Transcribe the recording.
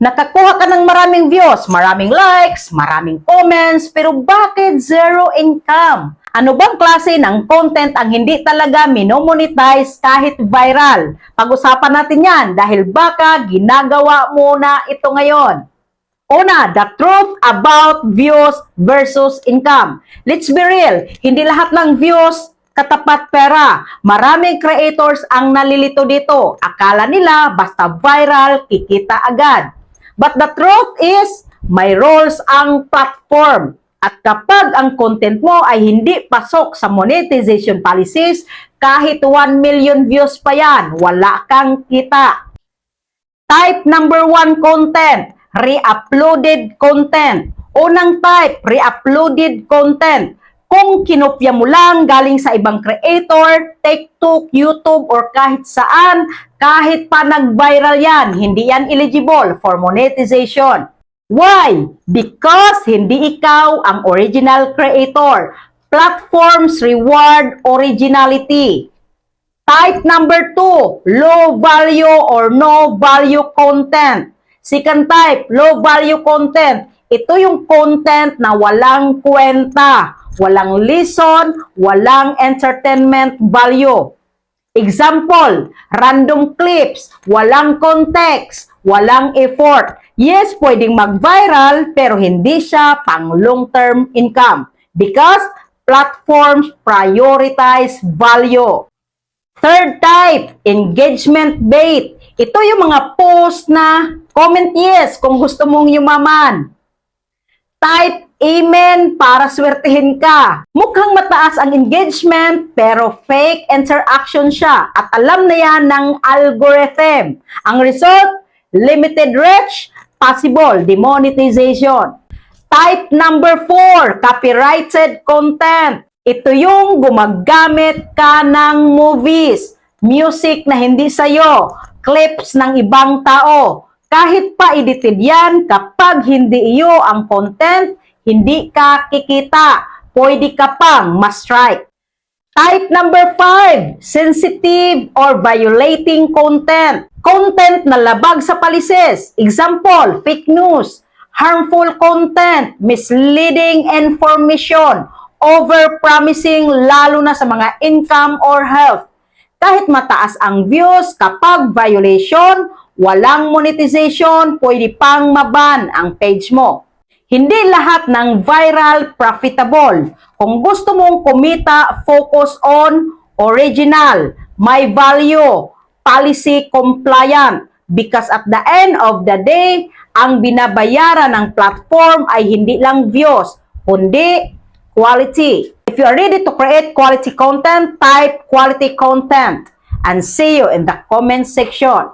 Nakakuha ka ng maraming views, maraming likes, maraming comments, pero bakit zero income? Ano bang klase ng content ang hindi talaga minomonetize kahit viral? Pag-usapan natin yan dahil baka ginagawa mo na ito ngayon. Una, the truth about views versus income. Let's be real, hindi lahat ng views katapat pera. Maraming creators ang nalilito dito. Akala nila basta viral, kikita agad. But the truth is, may rules ang platform. At kapag ang content mo ay hindi pasok sa monetization policies, kahit 1 million views pa yan, wala kang kita. Type number 1 content, re-uploaded content. Unang type, re-uploaded content. Kung kinopya mo lang galing sa ibang creator, TikTok, YouTube, or kahit saan, kahit pa nag-viral yan, hindi yan eligible for monetization. Why? Because hindi ikaw ang original creator. Platforms reward originality. Type number 2, low value or no value content. Second type, low value content. Ito yung content na walang kwenta, walang lesson, walang entertainment value. Example, random clips, walang context, walang effort. Yes, pwedeng mag-viral pero hindi siya pang long-term income because platforms prioritize value. Third type, engagement bait. Ito yung mga post na comment yes kung gusto mong yumaman. Type amen para swertihin ka. Mukhang mataas ang engagement pero fake interaction siya at alam na yan ng algorithm. Ang result, limited reach, possible demonetization. Type number 4, copyrighted content. Ito yung gumagamit ka ng movies, music na hindi sa'yo, clips ng ibang tao. Kahit pa edited yan, kapag hindi iyo ang content, hindi ka kikita. Pwede ka pang ma-strike. Type number 5, sensitive or violating content. Content na labag sa policies. Example, fake news, harmful content, misleading information, over-promising lalo na sa mga income or health. Kahit mataas ang views, kapag violation, walang monetization, pwede pang maban ang page mo. Hindi lahat ng viral profitable. Kung gusto mong kumita, focus on original, may value, policy compliant. Because at the end of the day, ang binabayaran ng platform ay hindi lang views, kundi quality. If you are ready to create quality content, type quality content and see you in the comment section.